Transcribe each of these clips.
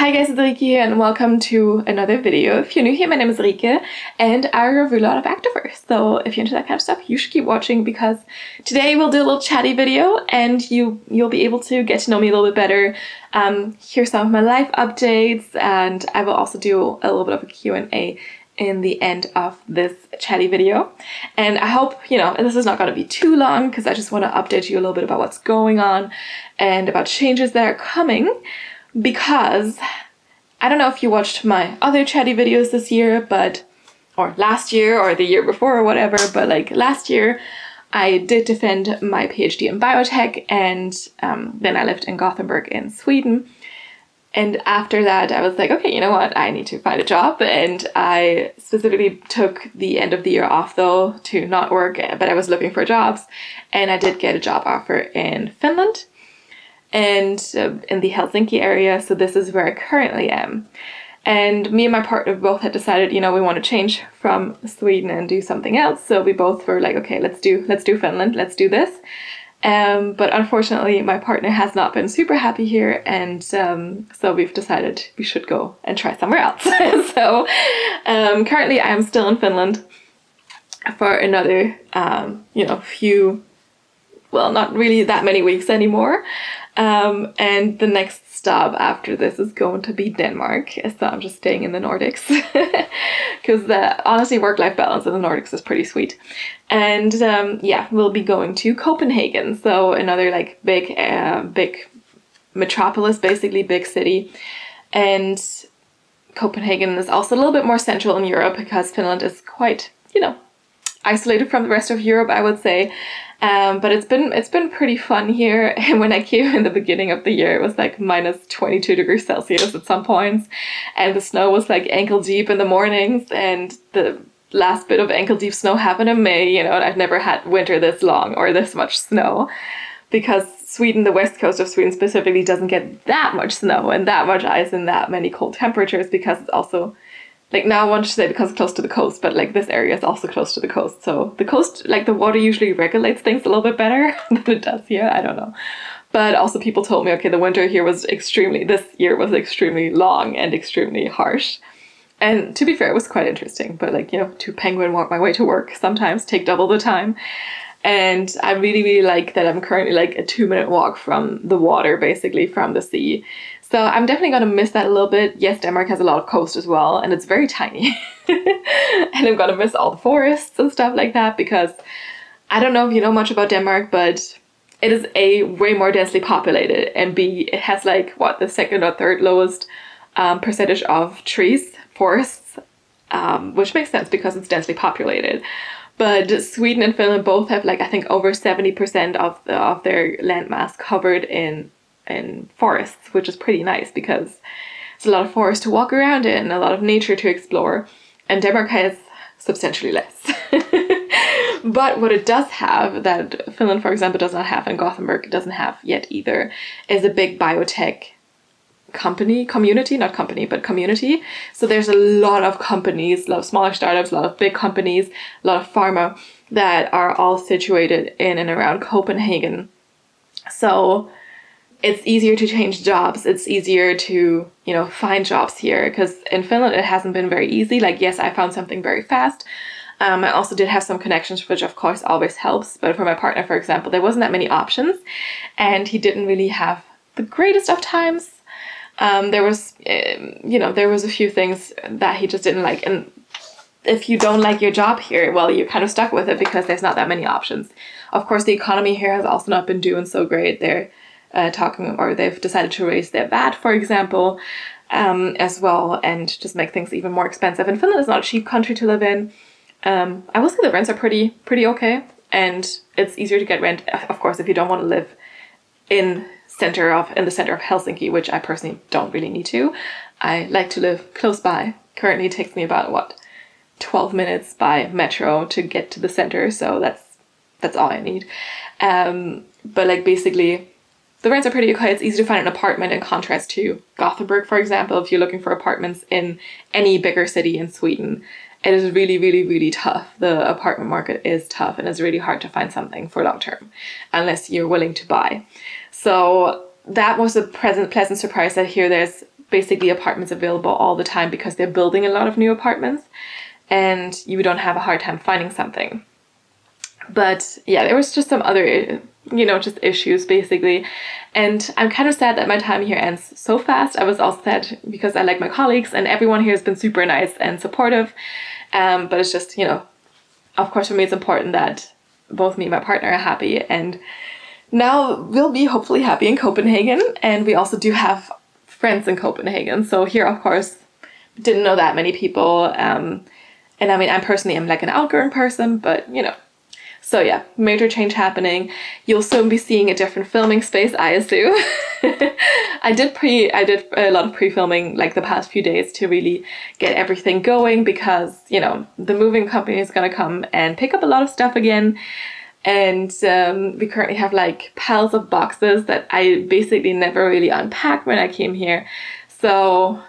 Hi guys, it's Rike here and welcome to another video. If you're new here, my name is Rike and I review a lot of Activewear. So if you're into that kind of stuff, you should keep watching because today we'll do a little chatty video and you'll be able to get to know me a little bit better, hear some of my life updates, and I will also do a little bit of a Q&A in the end of this chatty video. And I hope, this is not going to be too long because I just want to update you a little bit about what's going on and about changes that are coming. Because I don't know if you watched my other chatty videos this year, or last year or the year before or whatever, but like last year I did defend my PhD in biotech, and then I lived in Gothenburg in Sweden. And after that I was like, okay, you know what, I need to find a job. And I specifically took the end of the year off though to not work, but I was looking for jobs, and I did get a job offer in Finland and in the Helsinki area. So this is where I currently am. And me and my partner both had decided, we want to change from Sweden and do something else. So we both were like, okay, let's do Finland, let's do this. But unfortunately, my partner has not been super happy here, and so we've decided we should go and try somewhere else. So currently I am still in Finland for another, not really that many weeks anymore. And the next stop after this is going to be Denmark. So I'm just staying in the Nordics because honestly, work-life balance in the Nordics is pretty sweet. And we'll be going to Copenhagen. So another like big metropolis, basically big city. And Copenhagen is also a little bit more central in Europe because Finland is quite, isolated from the rest of Europe, I would say. But it's been pretty fun here. And when I came in the beginning of the year, it was like minus 22 degrees Celsius at some points, and the snow was like ankle deep in the mornings, and the last bit of ankle deep snow happened in May, and I've never had winter this long or this much snow, because Sweden, the west coast of Sweden specifically, doesn't get that much snow and that much ice and that many cold temperatures, because it's also like, now I want to say because it's close to the coast, but like this area is also close to the coast. So the coast, like the water usually regulates things a little bit better than it does here. I don't know. But also people told me, okay, the winter here this year was extremely long and extremely harsh. And to be fair, it was quite interesting. But like, to penguin walk my way to work sometimes take double the time. And I really, really like that I'm currently like a 2-minute walk from the water, basically from the sea. So I'm definitely going to miss that a little bit. Yes, Denmark has a lot of coast as well, and it's very tiny. And I'm going to miss all the forests and stuff like that, because I don't know if you know much about Denmark, but it is A, way more densely populated, and B, it has like, the second or third lowest percentage of trees, forests, which makes sense because it's densely populated. But Sweden and Finland both have like, I think over 70% of their landmass covered in forests, which is pretty nice because it's a lot of forest to walk around in, a lot of nature to explore, and Denmark has substantially less. But what it does have that Finland, for example, does not have, and Gothenburg doesn't have yet either, is a big biotech community. So there's a lot of companies, a lot of smaller startups, a lot of big companies, a lot of pharma that are all situated in and around Copenhagen. So it's easier to change jobs. It's easier to, find jobs here, because in Finland it hasn't been very easy. Like, yes, I found something very fast. I also did have some connections, which of course always helps. But for my partner, for example, there wasn't that many options, and he didn't really have the greatest of times. There was a few things that he just didn't like. And if you don't like your job here, well, you're kind of stuck with it because there's not that many options. Of course, the economy here has also not been doing so great. They've decided to raise their VAT, for example, as well, and just make things even more expensive. And Finland is not a cheap country to live in. I will say the rents are pretty okay, and it's easier to get rent, of course, if you don't want to live in the center of Helsinki, which I personally don't really need to. I like to live close by. Currently, it takes me about 12 minutes by metro to get to the center, so that's all I need. But like, basically, the rents are pretty okay. It's easy to find an apartment, in contrast to Gothenburg, for example. If you're looking for apartments in any bigger city in Sweden, it is really, really, really tough. The apartment market is tough, and it's really hard to find something for long term unless you're willing to buy. So that was a pleasant surprise that here there's basically apartments available all the time because they're building a lot of new apartments, and you don't have a hard time finding something. But yeah, there was just some other, just issues basically. And I'm kind of sad that my time here ends so fast. I was also sad because I like my colleagues and everyone here has been super nice and supportive. But it's just, of course for me it's important that both me and my partner are happy. And now we'll be hopefully happy in Copenhagen. And we also do have friends in Copenhagen. So here, of course, didn't know that many people. And I mean, I personally am like an outgoing person, but So yeah, major change happening. You'll soon be seeing a different filming space, I assume. I did a lot of pre-filming like the past few days to really get everything going because, the moving company is going to come and pick up a lot of stuff again. And we currently have like piles of boxes that I basically never really unpacked when I came here. So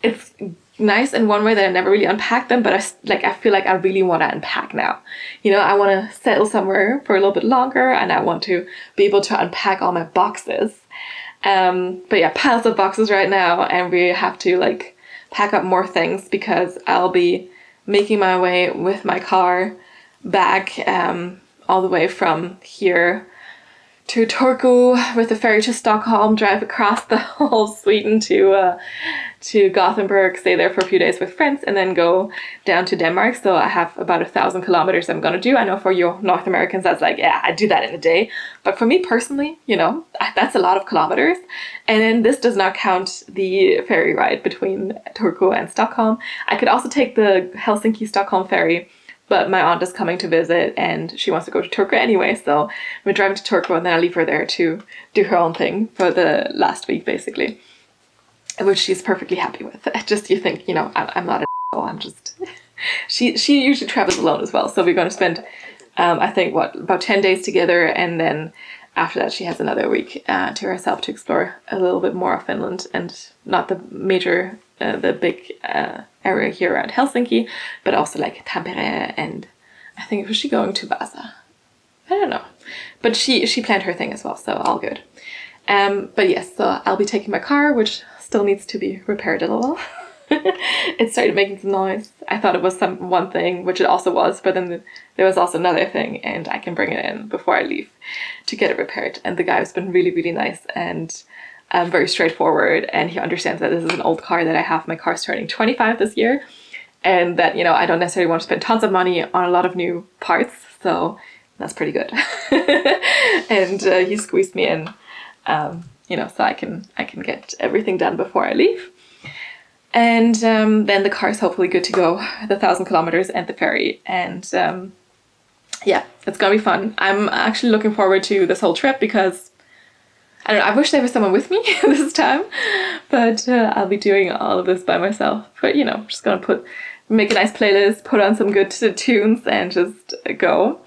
it's nice in one way that I never really unpacked them, but I feel like I really want to unpack now. I want to settle somewhere for a little bit longer, and I want to be able to unpack all my boxes. But yeah, piles of boxes right now, and we have to like pack up more things because I'll be making my way with my car back all the way from here to Turku with the ferry to Stockholm, drive across the whole Sweden to Gothenburg, stay there for a few days with friends, and then go down to Denmark. So I have about 1,000 kilometers I'm gonna do. I know for you North Americans, that's like, yeah, I do that in a day. But for me personally, that's a lot of kilometers. And then this does not count the ferry ride between Turku and Stockholm. I could also take the Helsinki-Stockholm ferry, but my aunt is coming to visit and she wants to go to Turku anyway. So we're driving to Turku and then I leave her there to do her own thing for the last week, basically. Which she's perfectly happy with. Just, you think, I'm not I'm just... She usually travels alone as well. So we're going to spend, I think, about 10 days together. And then after that, she has another week to herself to explore a little bit more of Finland. And not the major, the big area here around Helsinki, but also like Tampere, and I think, was she going to Vasa? I don't know. But she planned her thing as well, so all good. But yes, so I'll be taking my car, which still needs to be repaired a little. It started making some noise. I thought it was one thing, which it also was, but then there was also another thing, and I can bring it in before I leave to get it repaired. And the guy has been really, really nice and very straightforward, and he understands that this is an old car that I have. My car's turning 25 this year, and that, I don't necessarily want to spend tons of money on a lot of new parts, so that's pretty good. And he squeezed me in, so I can get everything done before I leave. And then the car's hopefully good to go, the 1,000 kilometers and the ferry. And yeah, it's gonna be fun. I'm actually looking forward to this whole trip because, I don't know, I wish there was someone with me this time, but I'll be doing all of this by myself. But, just gonna make a nice playlist, put on some good tunes and just go.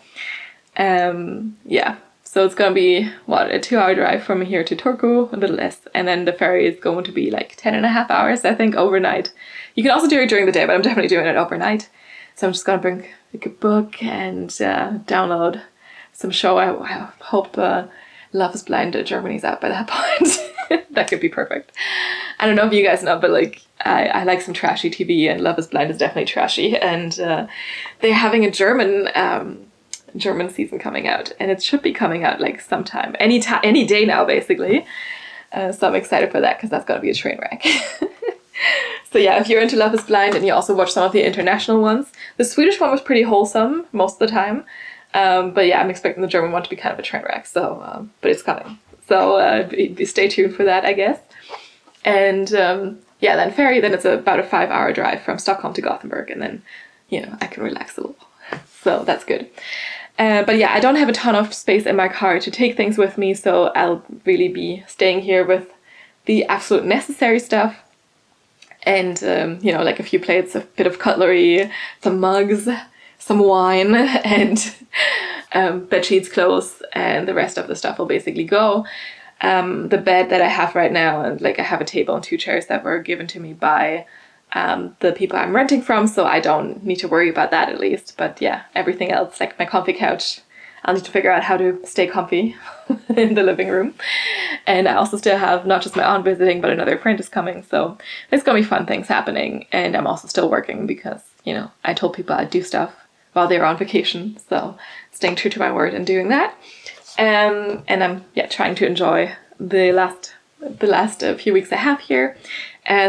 Yeah. So it's going to be, a 2-hour drive from here to Turku, a little less. And then the ferry is going to be like 10.5 hours, I think, overnight. You can also do it during the day, but I'm definitely doing it overnight. So I'm just going to bring like a book and download some show. I hope Love is Blind Germany's out by that point. That could be perfect. I don't know if you guys know, but like I like some trashy TV, and Love is Blind is definitely trashy. And they're having a German season coming out, and it should be coming out like sometime, any day now, basically. So I'm excited for that because that's gonna be a train wreck. So yeah, if you're into Love is Blind and you also watch some of the international ones, the Swedish one was pretty wholesome most of the time. But yeah, I'm expecting the German one to be kind of a train wreck. So, but it's coming. So stay tuned for that, I guess. And yeah, then ferry. Then it's about a 5-hour drive from Stockholm to Gothenburg, and then I can relax a little. So that's good. But yeah, I don't have a ton of space in my car to take things with me, so I'll really be staying here with the absolute necessary stuff. And, like a few plates, a bit of cutlery, some mugs, some wine, and bed sheets, clothes, and the rest of the stuff will basically go. The bed that I have right now, and like I have a table and 2 chairs that were given to me by the people I'm renting from, so I don't need to worry about that at least. But yeah, everything else, like my comfy couch, I'll need to figure out how to stay comfy in the living room. And I also still have not just my aunt visiting, but another friend is coming. So there's going to be fun things happening. And I'm also still working because, you know, I told people I'd do stuff while they were on vacation. So staying true to my word and doing that. And I'm trying to enjoy the last few weeks I have here.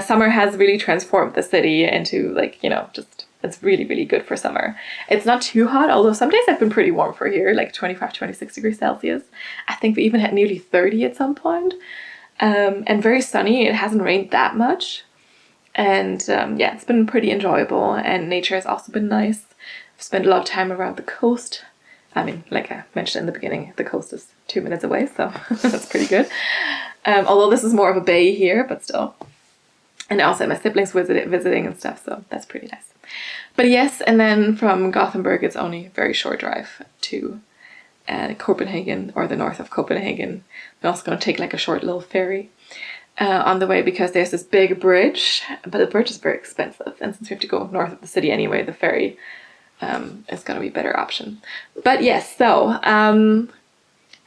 Summer has really transformed the city into, like, you know, just, it's really, really good for summer. It's not too hot, although some days have been pretty warm for here, like 25, 26 degrees Celsius. I think we even had nearly 30 at some point. And very sunny. It hasn't rained that much. And it's been pretty enjoyable. And nature has also been nice. I've spent a lot of time around the coast. I mean, like I mentioned in the beginning, the coast is 2 minutes away, so that's pretty good. Although this is more of a bay here, but still. And also my siblings visiting and stuff, so that's pretty nice. But yes, and then from Gothenburg, it's only a very short drive to Copenhagen, or the north of Copenhagen. We're also going to take like a short little ferry on the way, because there's this big bridge, but the bridge is very expensive. And since we have to go north of the city anyway, the ferry is going to be a better option. But yes, so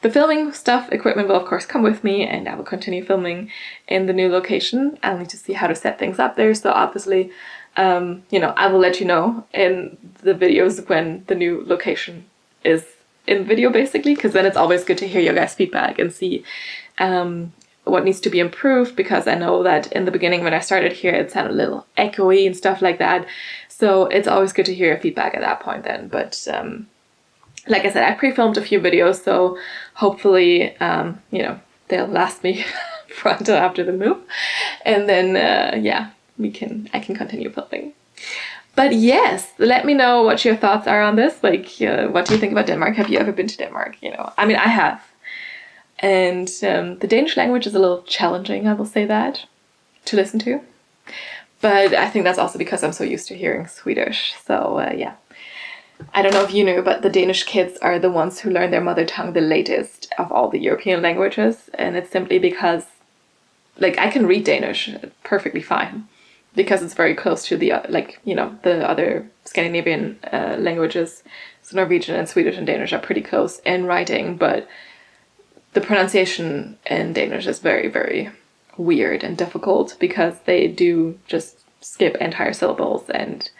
the filming stuff, equipment will of course come with me, and I will continue filming in the new location. I'll need to see how to set things up there. So obviously, you know, I will let you know in the videos when the new location is in video, basically, because then it's always good to hear your guys' feedback and see what needs to be improved, because I know that in the beginning when I started here, it sounded a little echoey and stuff like that. So it's always good to hear your feedback at that point then. But like I said, I pre-filmed a few videos, so hopefully, you know, they'll last me for until after the move. And then, I can continue filming. But yes, let me know what your thoughts are on this. Like, what do you think about Denmark? Have you ever been to Denmark? You know, I mean, I have. And the Danish language is a little challenging, I will say that, to listen to. But I think that's also because I'm so used to hearing Swedish. So, I don't know if you knew, but the Danish kids are the ones who learn their mother tongue the latest of all the European languages. And it's simply because, like, I can read Danish perfectly fine, because it's very close to the, like, you know, the other Scandinavian languages. So Norwegian and Swedish and Danish are pretty close in writing, but the pronunciation in Danish is very, very weird and difficult, because they do just skip entire syllables and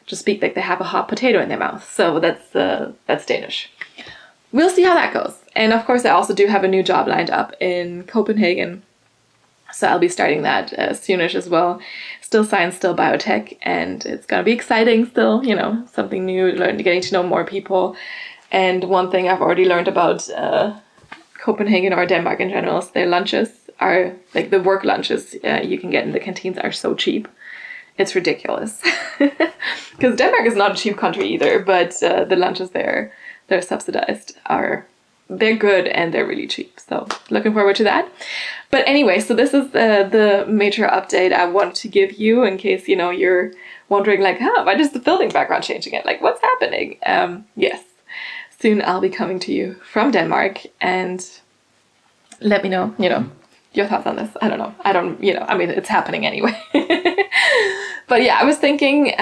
just speak like they have a hot potato in their mouth. So that's Danish. We'll see how that goes. And of course, I also do have a new job lined up in Copenhagen. So I'll be starting that soonish as well. Still science, still biotech, and it's gonna be exciting still, you know, something new, getting to know more people. And one thing I've already learned about Copenhagen, or Denmark in general, is their lunches are, like, the work lunches you can get in the canteens are so cheap. It's ridiculous. Because Denmark is not a cheap country either, but the lunches there, they're subsidized, they're good and they're really cheap. So looking forward to that. But anyway, so this is the major update I want to give you, in case, you know, you're wondering, like, why does the filming background change again? Like, what's happening? Yes, soon I'll be coming to you from Denmark, and let me know, you know, your thoughts on this. I don't know. I mean, it's happening anyway. But yeah, I was thinking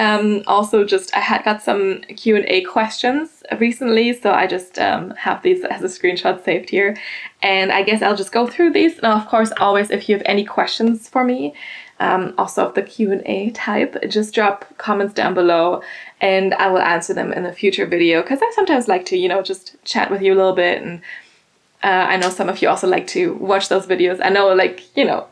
also I had got some Q&A questions recently, so I just have these as a screenshot saved here. And I guess I'll just go through these. Now, of course, always, if you have any questions for me, also of the Q&A type, just drop comments down below and I will answer them in a future video, because I sometimes like to, you know, just chat with you a little bit. And I know some of you also like to watch those videos. I know, like, you know,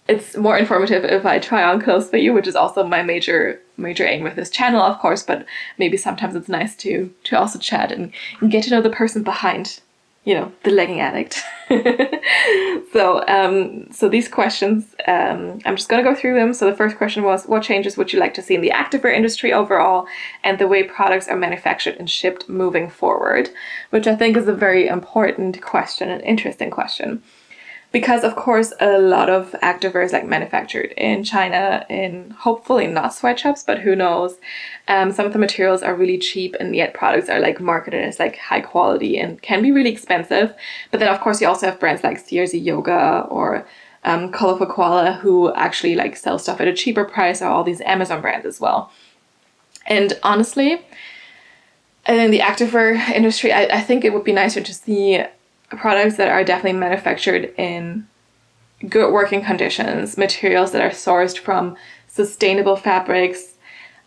it's more informative if I try on clothes for you, which is also my major aim with this channel, of course, but maybe sometimes it's nice to also chat and get to know the person behind, you know, the legging addict. So these questions, I'm just going to go through them. So the first question was, what changes would you like to see in the activewear industry overall and the way products are manufactured and shipped moving forward? Which I think is a very important question, an interesting question. Because, of course, a lot of activewear is, like, manufactured in China, in hopefully not sweatshops, but who knows. Some of the materials are really cheap, and yet products are, like, marketed as, like, high quality and can be really expensive. But then, of course, you also have brands like CRZ Yoga or Colorful Koala, who actually, like, sell stuff at a cheaper price, or all these Amazon brands as well. And honestly, And in the activewear industry, I think it would be nicer to see products that are definitely manufactured in good working conditions, materials that are sourced from sustainable fabrics,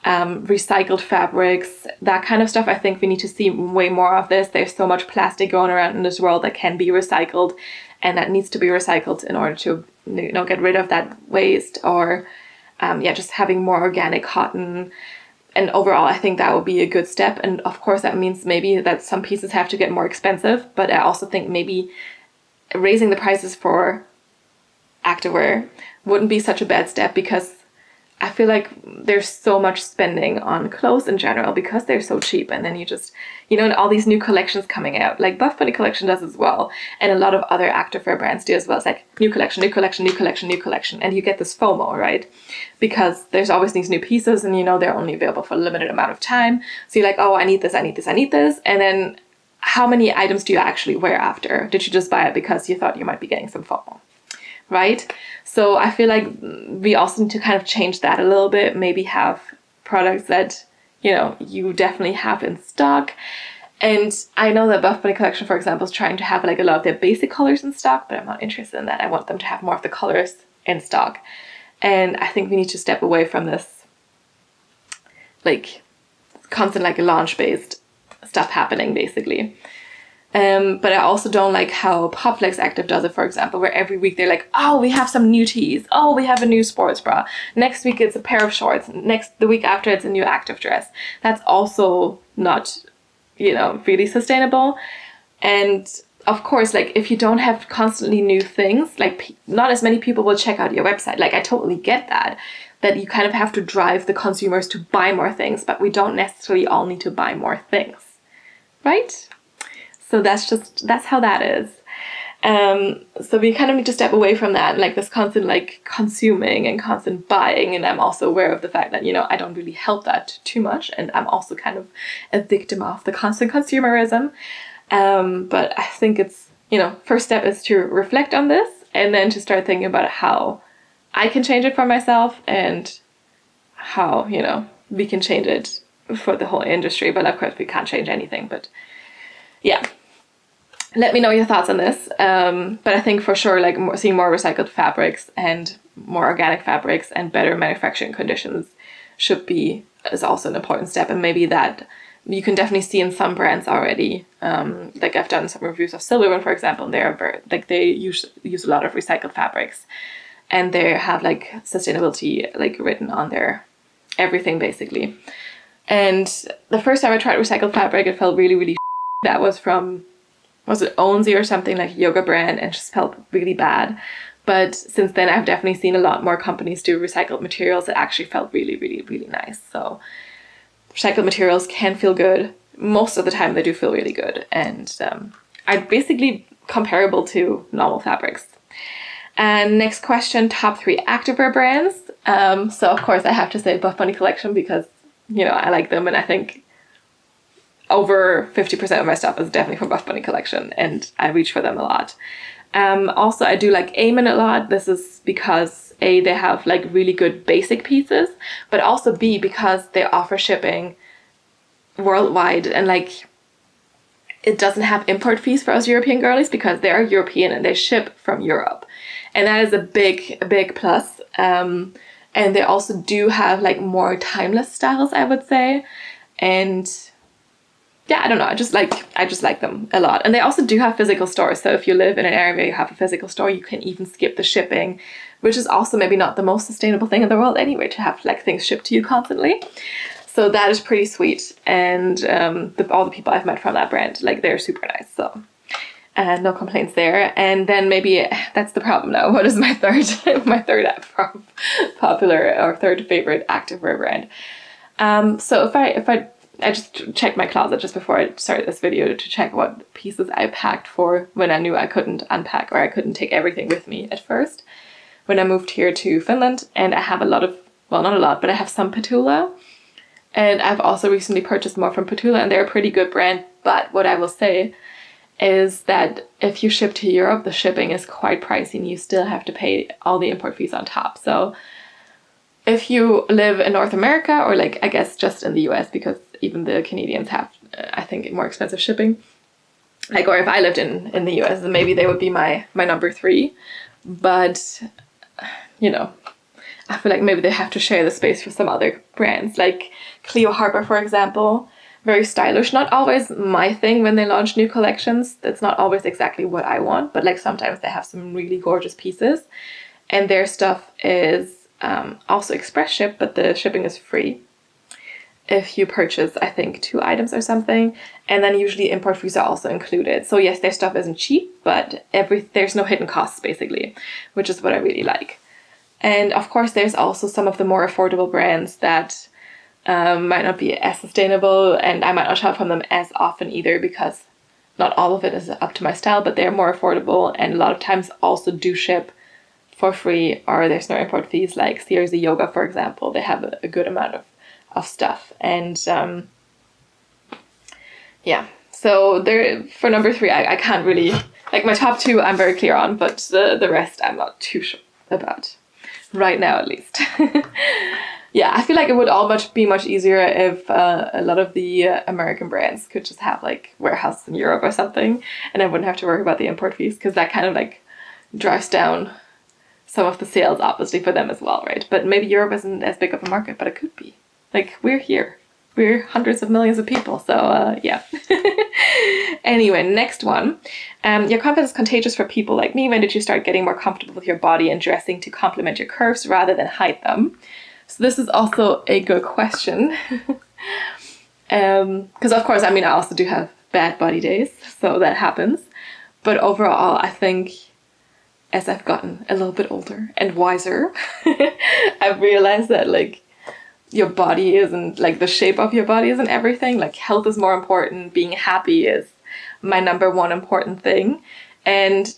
recycled fabrics, that kind of stuff. I think we need to see way more of this. There's so much plastic going around in this world that can be recycled and that needs to be recycled in order to, you know, get rid of that waste, or just having more organic cotton. And overall, I think that would be a good step. And of course, that means maybe that some pieces have to get more expensive, but I also think maybe raising the prices for activewear wouldn't be such a bad step, because I feel like there's so much spending on clothes in general because they're so cheap. And then you just, you know, and all these new collections coming out, like Buff Bunny collection does as well. And a lot of other activewear brands do as well. It's like new collection, new collection, new collection, new collection. And you get this FOMO, right? Because there's always these new pieces and, you know, they're only available for a limited amount of time. So you're like, oh, I need this, I need this, I need this. And then how many items do you actually wear after? Did you just buy it because you thought you might be getting some FOMO? Right? So I feel like we also need to kind of change that a little bit, maybe have products that, you know, you definitely have in stock. And I know that Buff Bunny collection, for example, is trying to have like a lot of their basic colors in stock, but I'm not interested in that. I want them to have more of the colors in stock. And I think we need to step away from this like constant like launch-based stuff happening, basically. But I also don't like how Popflex Active does it, for example, where every week they're like, oh, we have some new tees. Oh, we have a new sports bra. Next week it's a pair of shorts. The week after it's a new active dress. That's also not, you know, really sustainable. And of course, like if you don't have constantly new things, like not as many people will check out your website. Like I totally get that you kind of have to drive the consumers to buy more things, but we don't necessarily all need to buy more things, right? So that's how that is. So we kind of need to step away from that, like this constant like consuming and constant buying. And I'm also aware of the fact that, you know, I don't really help that too much. And I'm also kind of a victim of the constant consumerism. But I think it's, you know, first step is to reflect on this and then to start thinking about how I can change it for myself and how, you know, we can change it for the whole industry. But of course we can't change anything, but yeah. Let me know your thoughts on this. But I think for sure, like seeing more recycled fabrics and more organic fabrics and better manufacturing conditions is also an important step. And maybe that you can definitely see in some brands already. Like I've done some reviews of Silverman, for example, and they use a lot of recycled fabrics, and they have like sustainability like written on their everything basically. And the first time I tried recycled fabric, it felt really, really that was from, was it Onzi or something, like a yoga brand, and just felt really bad. But since then, I've definitely seen a lot more companies do recycled materials that actually felt really, really, really nice. So recycled materials can feel good. Most of the time, they do feel really good. And are basically comparable to normal fabrics. And next question, top 3 activewear brands. So of course, I have to say Buff Bunny collection because, you know, I like them, and I think over 50% of my stuff is definitely from Buff Bunny collection, and I reach for them a lot. Also, I do like Amen a lot. This is because A, they have like really good basic pieces, but also B, because they offer shipping worldwide, and like it doesn't have import fees for us European girlies because they are European and they ship from Europe. And that is a big plus. And they also do have like more timeless styles, I would say. And yeah, I don't know. I just like them a lot. And they also do have physical stores. So if you live in an area where you have a physical store, you can even skip the shipping, which is also maybe not the most sustainable thing in the world anyway, to have like things shipped to you constantly. So that is pretty sweet. And all the people I've met from that brand, like they're super nice. So no complaints there. And then maybe that's the problem now. What is my third popular or third favorite activewear brand? So if I just checked my closet just before I started this video to check what pieces I packed for when I knew I couldn't unpack or I couldn't take everything with me at first when I moved here to Finland. And I have a lot of, well, not a lot, but I have some Petula. And I've also recently purchased more from Petula, and they're a pretty good brand. But what I will say is that if you ship to Europe, the shipping is quite pricey and you still have to pay all the import fees on top. So if you live in North America, or like, I guess just in the US, because even the Canadians have, I think, more expensive shipping. Like, or if I lived in the US, then maybe they would be my number 3. But, you know, I feel like maybe they have to share the space with some other brands, like Cleo Harper, for example. Very stylish. Not always my thing when they launch new collections. It's not always exactly what I want, but like sometimes they have some really gorgeous pieces. And their stuff is also express ship, but the shipping is free if you purchase, I think, 2 items or something. And then usually import fees are also included. So yes, their stuff isn't cheap, but there's no hidden costs, basically, which is what I really like. And of course, there's also some of the more affordable brands that might not be as sustainable, and I might not shop from them as often either, because not all of it is up to my style, but they're more affordable and a lot of times also do ship for free, or there's no import fees, like CRZ Yoga, for example. They have a good amount of stuff. And yeah, so there, for number 3, I can't really, like my top 2 I'm very clear on, but the rest I'm not too sure about. Right now, at least. Yeah, I feel like it would be much easier if a lot of the American brands could just have like warehouses in Europe or something, and I wouldn't have to worry about the import fees, because that kind of like drives down some of the sales, obviously, for them as well, right? But maybe Europe isn't as big of a market, but it could be. Like, we're here. We're hundreds of millions of people, so yeah. Anyway, next one. Your confidence is contagious for people like me. When did you start getting more comfortable with your body and dressing to complement your curves rather than hide them? So this is also a good question. Because of course, I mean, I also do have bad body days, so that happens. But overall, I think as I've gotten a little bit older and wiser, I've realized that like your body isn't, like the shape of your body isn't everything. Like health is more important. Being happy is my number 1 important thing. And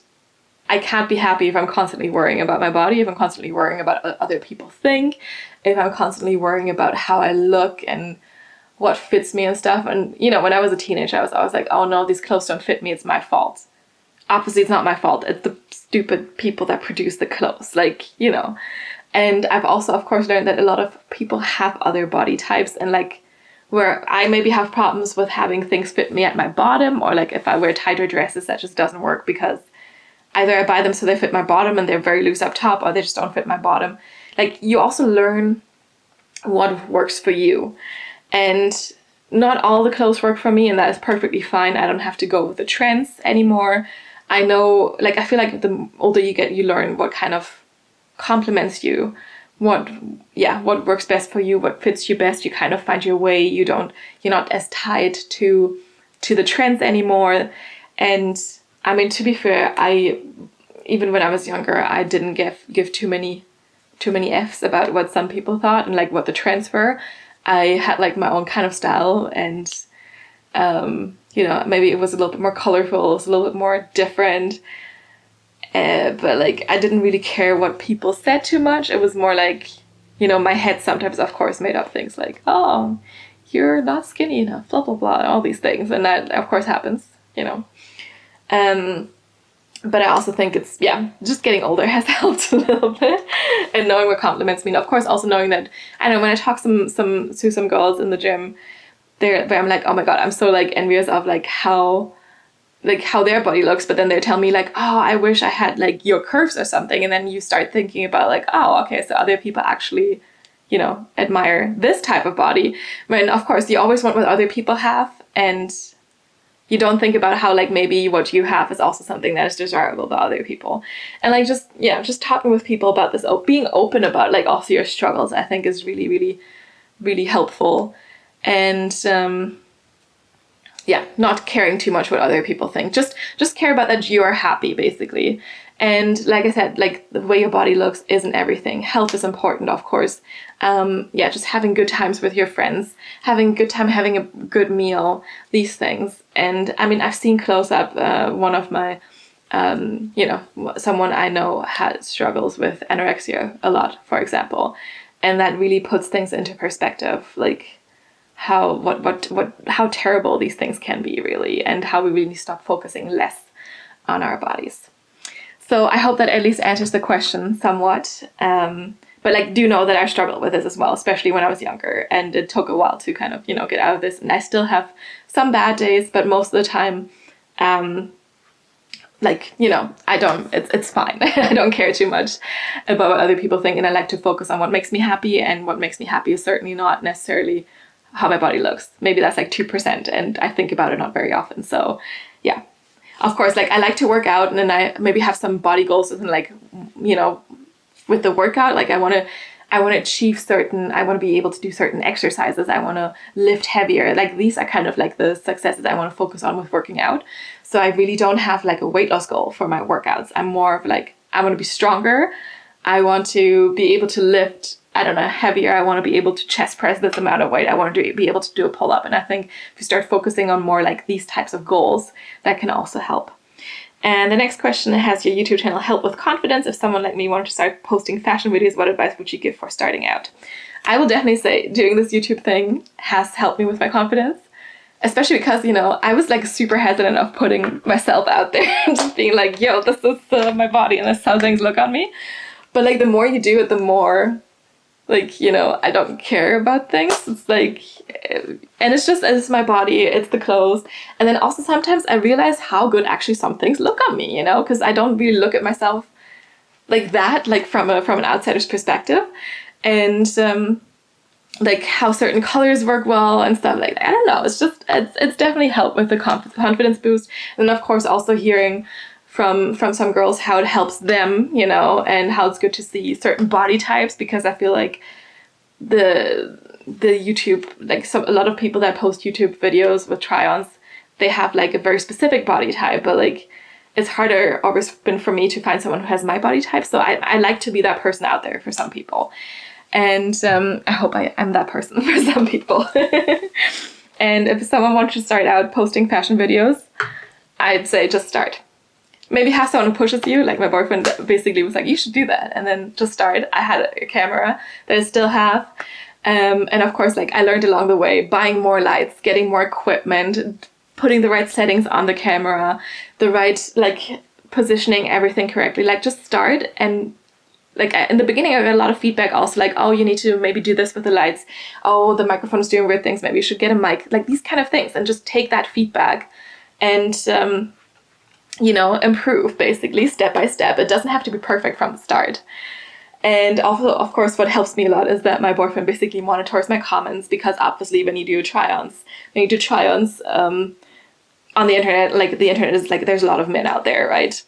I can't be happy if I'm constantly worrying about my body, if I'm constantly worrying about what other people think, if I'm constantly worrying about how I look and what fits me and stuff. And, you know, when I was a teenager, I was always like, oh no, these clothes don't fit me, it's my fault. Obviously, it's not my fault. It's the stupid people that produce the clothes, like, you know. And I've also, of course, learned that a lot of people have other body types, and like where I maybe have problems with having things fit me at my bottom, or like if I wear tighter dresses, that just doesn't work because either I buy them so they fit my bottom and they're very loose up top, or they just don't fit my bottom. Like, you also learn what works for you. And not all the clothes work for me, and that is perfectly fine. I don't have to go with the trends anymore. I know, like, I feel like the older you get, you learn what kind of complements you, what works best for you, what fits you best. You kind of find your way. You're not as tied to the trends anymore. And I mean, to be fair, even when I was younger, I didn't give too many F's about what some people thought and like what the trends were. I had like my own kind of style, and you know, maybe it was a little bit more colorful, it was a little bit more different. But like, I didn't really care what people said too much. It was more like, you know, my head sometimes, of course, made up things like, oh, you're not skinny enough, blah, blah, blah, all these things. And that, of course, happens, you know. But I also think it's, just getting older has helped a little bit, and knowing what compliments mean. Of course, also knowing that, I know when I talk to some girls in the gym, where I'm like, oh my God, I'm so like envious of like how their body looks, but then they tell me like, oh, I wish I had like your curves or something. And then you start thinking about like, oh, okay, so other people actually, you know, admire this type of body. When of course you always want what other people have, and you don't think about how like maybe what you have is also something that is desirable by other people. And like just talking with people about this, being open about like also your struggles, I think is really, really, really helpful. And not caring too much what other people think. Just care about that you are happy, basically. And like I said, like the way your body looks isn't everything. Health is important, of course. Just having good times with your friends, having a good time, having a good meal, these things. And I mean, I've seen close up one of my, someone I know struggles with anorexia a lot, for example. And that really puts things into perspective, like how terrible these things can be, really, and how we really need to stop focusing less on our bodies. So I hope that at least answers the question somewhat. But But like, do know that I struggled with this as well, especially when I was younger, and it took a while to kind of, get out of this. And I still have some bad days, but most of the time, it's fine. I don't care too much about what other people think, and I like to focus on what makes me happy, and what makes me happy is certainly not necessarily how my body looks. Maybe that's like 2%, and I think about it not very often. So yeah, of course, like I like to work out, and then I maybe have some body goals, and like, with the workout, like I want to achieve certain, I want to be able to do certain exercises. I want to lift heavier. Like these are kind of like the successes I want to focus on with working out. So I really don't have like a weight loss goal for my workouts. I'm more of like, I want to be stronger. I want to be able to lift, I don't know, heavier. I want to be able to chest press this amount of weight. I want to be able to do a pull up. And I think if you start focusing on more like these types of goals, that can also help. And the next question, has your YouTube channel helped with confidence? If someone like me wanted to start posting fashion videos, what advice would you give for starting out? I will definitely say doing this YouTube thing has helped me with my confidence, especially because, I was like super hesitant of putting myself out there and just being like, yo, this is my body and this is how things look on me. But like the more you do it, the more like, I don't care about things. It's like, and it's my body, it's the clothes. And then also sometimes I realize how good actually some things look on me, because I don't really look at myself like that, like from an outsider's perspective. And like how certain colors work well and stuff like that. I don't know. It's definitely helped with the confidence boost. And of course also hearing from some girls how it helps them, and how it's good to see certain body types, because I feel like the YouTube, like a lot of people that post YouTube videos with try-ons, they have like a very specific body type, but like it's harder always been for me to find someone who has my body type. So I like to be that person out there for some people. And I hope I am that person for some people. And if someone wants to start out posting fashion videos, I'd say just start. Maybe have someone who pushes you. Like my boyfriend basically was like, you should do that. And then just start. I had a camera that I still have. And of course, like I learned along the way, buying more lights, getting more equipment, putting the right settings on the camera, the right like positioning everything correctly. Like just start. And like in the beginning, I got a lot of feedback also, like, oh, you need to maybe do this with the lights. Oh, the microphone is doing weird things. Maybe you should get a mic. Like these kind of things, and just take that feedback and improve basically step by step. It doesn't have to be perfect from the start. And also, of course, what helps me a lot is that my boyfriend basically monitors my comments, because obviously when you do try-ons on the internet, like the internet is like, there's a lot of men out there, right?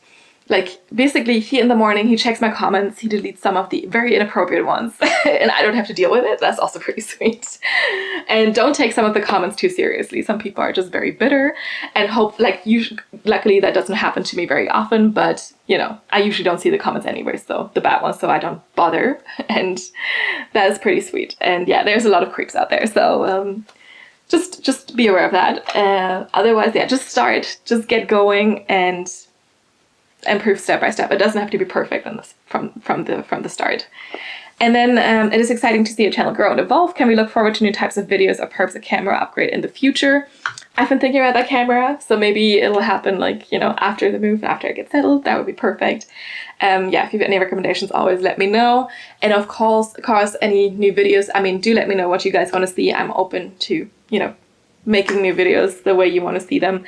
Like basically in the morning, he checks my comments, he deletes some of the very inappropriate ones and I don't have to deal with it. That's also pretty sweet. And don't take some of the comments too seriously. Some people are just very bitter and luckily that doesn't happen to me very often, but I usually don't see the comments anyway, so the bad ones, so I don't bother. And that is pretty sweet. And yeah, there's a lot of creeps out there. So just be aware of that. Otherwise, yeah, just start, just get going and improve step by step. It doesn't have to be perfect from the start. And then it is exciting to see your channel grow and evolve. Can we look forward to new types of videos or perhaps a camera upgrade in the future? I've been thinking about that camera, so maybe it'll happen after the move, after I get settled. That would be perfect. Yeah, if you have any recommendations, always let me know. And of course, any new videos, do let me know what you guys want to see. I'm open to, making new videos the way you want to see them.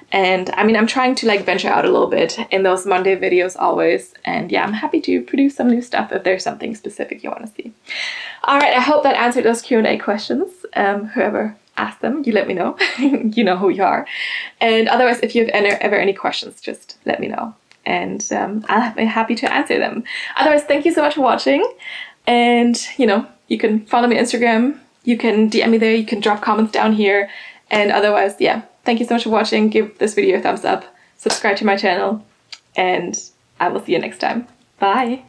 And I'm trying to venture out a little bit in those Monday videos always. And yeah, I'm happy to produce some new stuff if there's something specific you want to see. All right, I hope that answered those Q&A questions. Whoever asked them, you let me know. You know who you are. And otherwise, if you have ever any questions, just let me know. And I'll be happy to answer them. Otherwise, thank you so much for watching. And, you can follow me on Instagram. You can DM me there. You can drop comments down here. And otherwise, yeah. Thank you so much for watching. Give this video a thumbs up, subscribe to my channel, and I will see you next time. Bye!